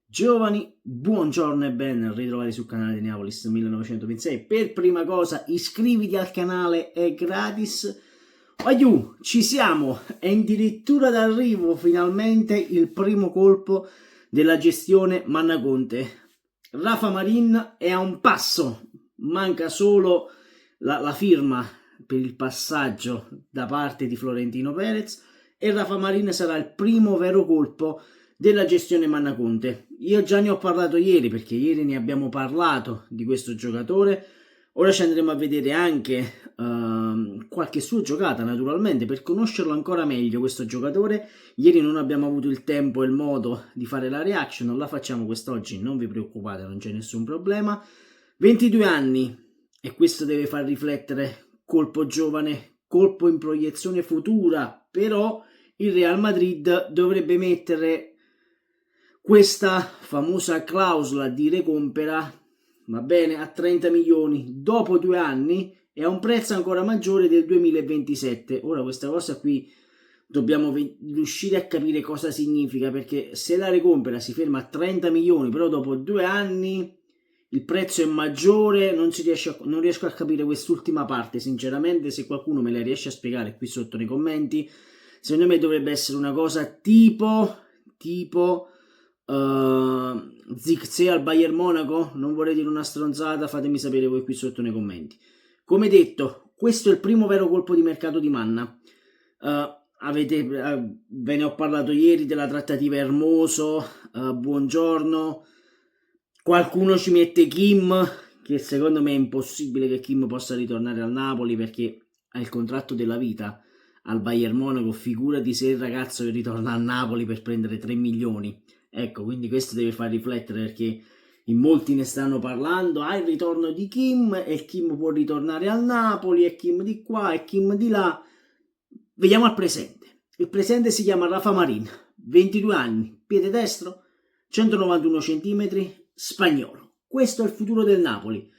Giovani, buongiorno e ben ritrovati sul canale di Neapolis 1926. Per prima cosa iscriviti al canale, è gratis. Aiù, ci siamo, è addirittura d'arrivo finalmente il primo colpo della gestione Mannaconte. Rafa Marin è a un passo, manca solo la firma per il passaggio da parte di Florentino Perez e Rafa Marin sarà il primo vero colpo della gestione Mannaconte. Io già ne ho parlato ieri, perché ieri ne abbiamo parlato di questo giocatore. Ora ci andremo a vedere anche qualche sua giocata, naturalmente, per conoscerlo ancora meglio questo giocatore. Ieri non abbiamo avuto il tempo e il modo di fare la reaction, la facciamo quest'oggi, non vi preoccupate, non c'è nessun problema. 22 anni, e questo deve far riflettere, colpo giovane, colpo in proiezione futura, però il Real Madrid dovrebbe mettere questa famosa clausola di recompra, va bene, a 30 milioni dopo 2 anni e a un prezzo ancora maggiore del 2027. Ora questa cosa qui dobbiamo riuscire a capire cosa significa, perché se la recompra si ferma a 30 milioni però dopo 2 anni il prezzo è maggiore, non riesco a capire quest'ultima parte sinceramente. Se qualcuno me la riesce a spiegare qui sotto nei commenti. Secondo me dovrebbe essere una cosa tipo Zirkzee al Bayern Monaco. Non vorrei dire una stronzata, fatemi sapere voi qui sotto nei commenti. Come detto, questo è il primo vero colpo di mercato di Manna. Ve ne ho parlato ieri della trattativa Hermoso, buongiorno. Qualcuno ci mette Kim, che secondo me è impossibile che Kim possa ritornare al Napoli perché ha il contratto della vita al Bayern Monaco. Figurati se il ragazzo che ritorna a Napoli per prendere 3 milioni. Ecco, quindi questo deve far riflettere, perché in molti ne stanno parlando. Il ritorno di Kim, e Kim può ritornare al Napoli, e Kim di qua e Kim di là. Vediamo al presente. Il presente si chiama Rafa Marin, 22 anni, piede destro, 191 cm, spagnolo. Questo è il futuro del Napoli.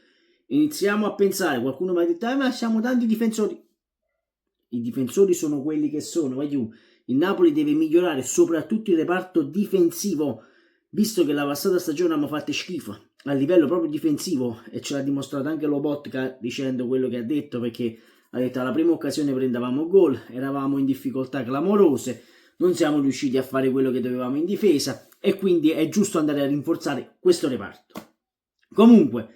Iniziamo a pensare, qualcuno mi ha detto ma siamo tanti difensori. I difensori sono quelli che sono, il Napoli deve migliorare soprattutto il reparto difensivo, visto che la passata stagione abbiamo fatto schifo a livello proprio difensivo, e ce l'ha dimostrato anche Lobotka dicendo quello che ha detto, perché ha detto alla prima occasione prendevamo gol, eravamo in difficoltà clamorose, non siamo riusciti a fare quello che dovevamo in difesa e quindi è giusto andare a rinforzare questo reparto. Comunque,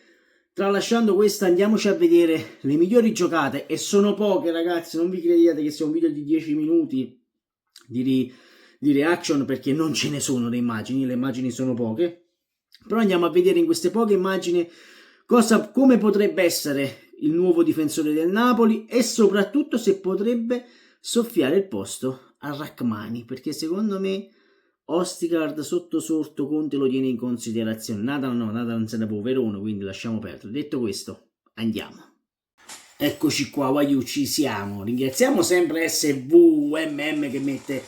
tralasciando questo, andiamoci a vedere le migliori giocate, e sono poche ragazzi, non vi crediate che sia un video di 10 minuti di reaction, perché non ce ne sono le immagini sono poche, però andiamo a vedere in queste poche immagini come potrebbe essere il nuovo difensore del Napoli, e soprattutto se potrebbe soffiare il posto a Rachmani, perché secondo me Ostigard sotto sorto Conte lo tiene in considerazione. Nathan non se ne può, Verona, quindi lasciamo perdere. Detto questo, andiamo. Eccoci qua, ci siamo. Ringraziamo sempre SVMM che mette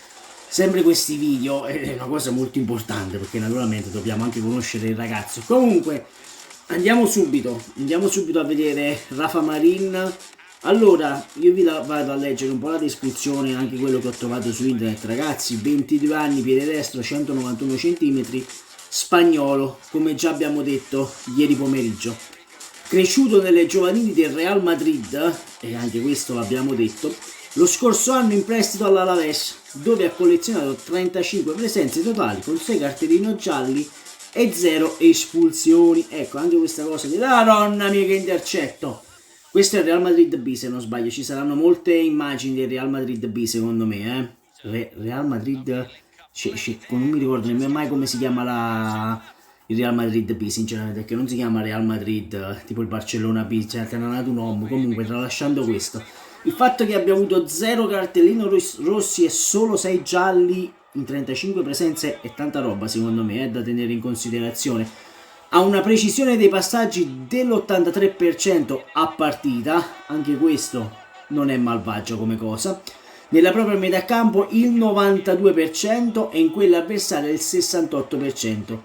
sempre questi video, è una cosa molto importante, perché naturalmente dobbiamo anche conoscere il ragazzo. Comunque andiamo subito a vedere Rafa Marin. Allora, io vi vado a leggere un po' la descrizione, anche quello che ho trovato su internet. Ragazzi, 22 anni, piede destro, 191 cm, spagnolo, come già abbiamo detto ieri pomeriggio. Cresciuto nelle giovanili del Real Madrid, e anche questo l'abbiamo detto, lo scorso anno in prestito all'Alaves, dove ha collezionato 35 presenze totali con 6 cartellini gialli e 0 espulsioni. Ecco, anche questa cosa di Madonna mia che intercetto. Questo è il Real Madrid B, se non sbaglio. Ci saranno molte immagini del Real Madrid B secondo me, Real Madrid, non mi ricordo nemmeno mai come si chiama il Real Madrid B, sinceramente, perché non si chiama Real Madrid tipo il Barcellona B, cioè te ne ha dato un uomo. Comunque, tralasciando questo, il fatto che abbia avuto 0 cartellini rossi e solo 6 gialli in 35 presenze è tanta roba secondo me, da tenere in considerazione. Ha una precisione dei passaggi dell'83% a partita, anche questo non è malvagio come cosa. Nella propria metà campo il 92% e in quella avversaria il 68%.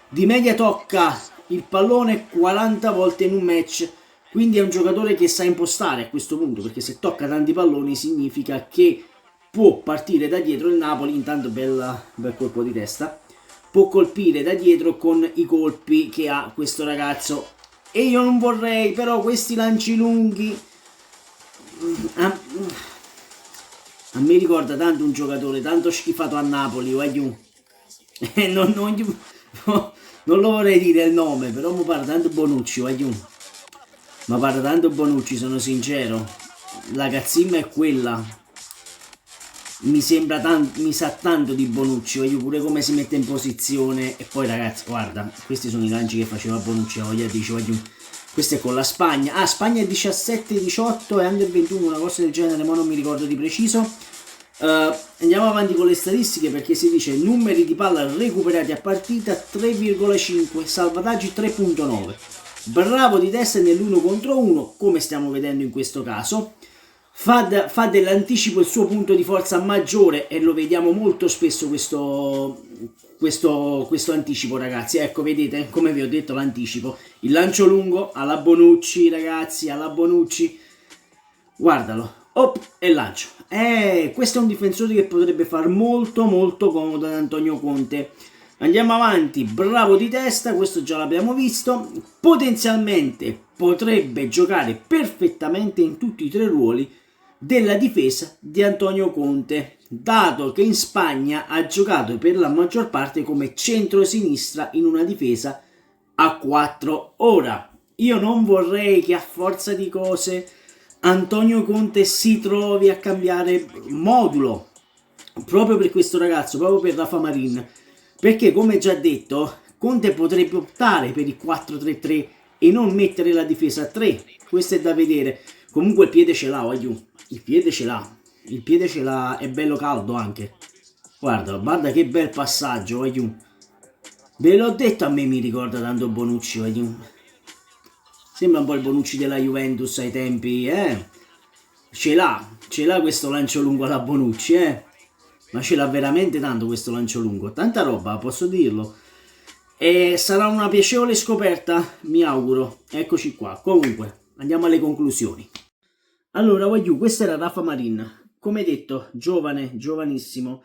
Di media tocca il pallone 40 volte in un match, quindi è un giocatore che sa impostare a questo punto, perché se tocca tanti palloni significa che può partire da dietro il Napoli. Intanto bel colpo di testa. può colpire da dietro con i colpi che ha questo ragazzo. E io non vorrei, però questi lanci lunghi a me ricorda tanto un giocatore tanto schifato a Napoli, voglio. Non lo vorrei dire il nome, però mi pare tanto Bonucci, voglio. Ma pare tanto Bonucci, sono sincero. La cazzimma è quella. Mi sa tanto di Bonucci, voglio pure come si mette in posizione. E poi ragazzi, guarda, questi sono i lanci che faceva Bonucci, voglio. Questo è con la Spagna. Ah, Spagna 17-18 e Under 21, una cosa del genere, ma non mi ricordo di preciso. Andiamo avanti con le statistiche perché si dice numeri di palla recuperati a partita 3,5, salvataggi 3,9. Bravo di testa nell'1 contro 1, come stiamo vedendo in questo caso. Fa dell'anticipo il suo punto di forza maggiore e lo vediamo molto spesso questo anticipo, ragazzi. Ecco, vedete come vi ho detto, l'anticipo, il lancio lungo alla Bonucci, ragazzi, alla Bonucci, guardalo, op, e lancio. Questo è un difensore che potrebbe far molto comodo ad Antonio Conte. Andiamo avanti, bravo di testa, questo già l'abbiamo visto. Potenzialmente potrebbe giocare perfettamente in tutti i tre ruoli della difesa di Antonio Conte, dato che in Spagna ha giocato per la maggior parte come centro-sinistra in una difesa a 4. Ora, io non vorrei che a forza di cose Antonio Conte si trovi a cambiare modulo proprio per questo ragazzo, proprio per Rafa Marin, perché come già detto Conte potrebbe optare per il 4-3-3 e non mettere la difesa a 3. Questo è da vedere. Comunque il piede ce l'ha, voglio. Il piede ce l'ha, è bello caldo anche. Guarda che bel passaggio, voglio. Ve l'ho detto, a me mi ricorda tanto Bonucci, voglio. Sembra un po' il Bonucci della Juventus ai tempi, Ce l'ha questo lancio lungo alla Bonucci, Ma ce l'ha veramente tanto questo lancio lungo. Tanta roba, posso dirlo. E sarà una piacevole scoperta, mi auguro. Eccoci qua. Comunque, andiamo alle conclusioni. Allora, voglio, questo era Rafa Marin. Come detto, giovanissimo.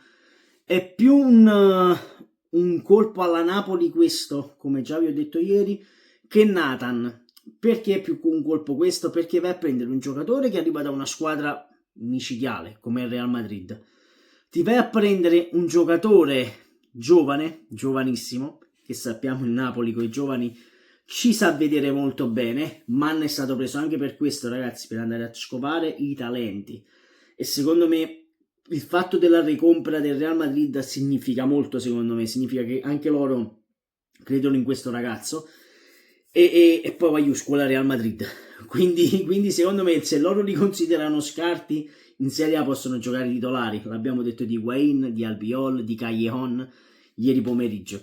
È più un colpo alla Napoli questo, come già vi ho detto ieri, che Nathan. Perché è più un colpo questo? Perché va a prendere un giocatore che arriva da una squadra micidiale, come il Real Madrid. Ti vai a prendere un giocatore giovanissimo, che sappiamo il Napoli con i giovani ci sa vedere molto bene. Mann è stato preso anche per questo, ragazzi, per andare a scovare i talenti. E secondo me il fatto della ricompra del Real Madrid significa molto, secondo me. Significa che anche loro credono in questo ragazzo. E poi voglio scuola Real Madrid. Quindi secondo me se loro li considerano scarti in Serie A possono giocare titolari. L'abbiamo detto di Wayne, di Albiol, di Callejon ieri pomeriggio.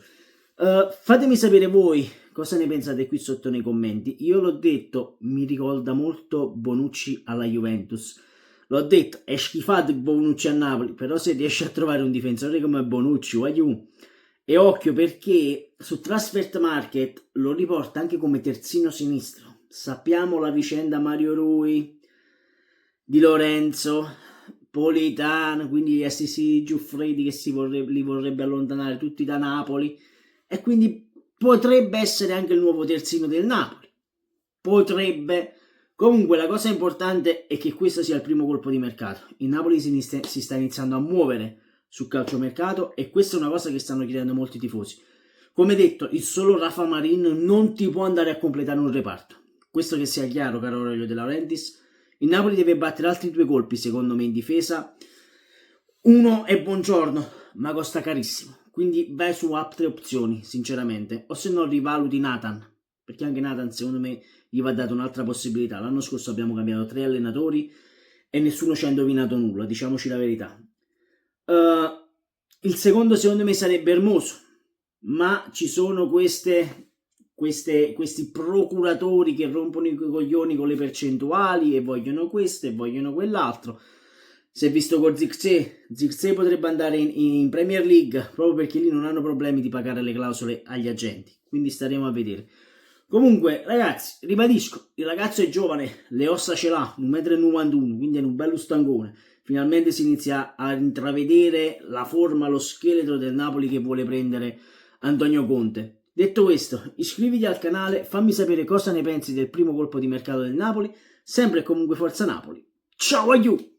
Fatemi sapere voi cosa ne pensate qui sotto nei commenti. Io l'ho detto, mi ricorda molto Bonucci alla Juventus. L'ho detto, è schifato Bonucci a Napoli, però se riesce a trovare un difensore come Bonucci, voglio. E occhio perché su Transfer Market lo riporta anche come terzino sinistro. Sappiamo la vicenda Mario Rui, Di Lorenzo, Politano, quindi gli SC Giuffredi che li vorrebbe allontanare tutti da Napoli. E quindi potrebbe essere anche il nuovo terzino del Napoli. Potrebbe. Comunque la cosa importante è che questo sia il primo colpo di mercato. Il Napoli si sta iniziando a muovere sul calciomercato e questa è una cosa che stanno chiedendo molti tifosi. Come detto, il solo Rafa Marin non ti può andare a completare un reparto. Questo che sia chiaro, caro Aurelio De Laurentiis. Il Napoli deve battere altri 2 colpi, secondo me, in difesa. Uno è Buongiorno, ma costa carissimo. Quindi vai su altre opzioni, sinceramente. O se no rivaluti Nathan, perché anche Nathan, secondo me, gli va data un'altra possibilità. L'anno scorso abbiamo cambiato 3 allenatori e nessuno ci ha indovinato nulla, diciamoci la verità. Il secondo secondo me sarebbe Hermoso, ma ci sono questi procuratori che rompono i coglioni con le percentuali e vogliono questo e vogliono quell'altro. Si è visto con Zirkzee potrebbe andare in Premier League proprio perché lì non hanno problemi di pagare le clausole agli agenti, quindi staremo a vedere. Comunque ragazzi, ribadisco, il ragazzo è giovane, le ossa ce l'ha, 1,91 m, quindi è un bello stangone. Finalmente si inizia a intravedere la forma, lo scheletro del Napoli che vuole prendere Antonio Conte. Detto questo, iscriviti al canale, fammi sapere cosa ne pensi del primo colpo di mercato del Napoli, sempre e comunque forza Napoli. Ciao a you!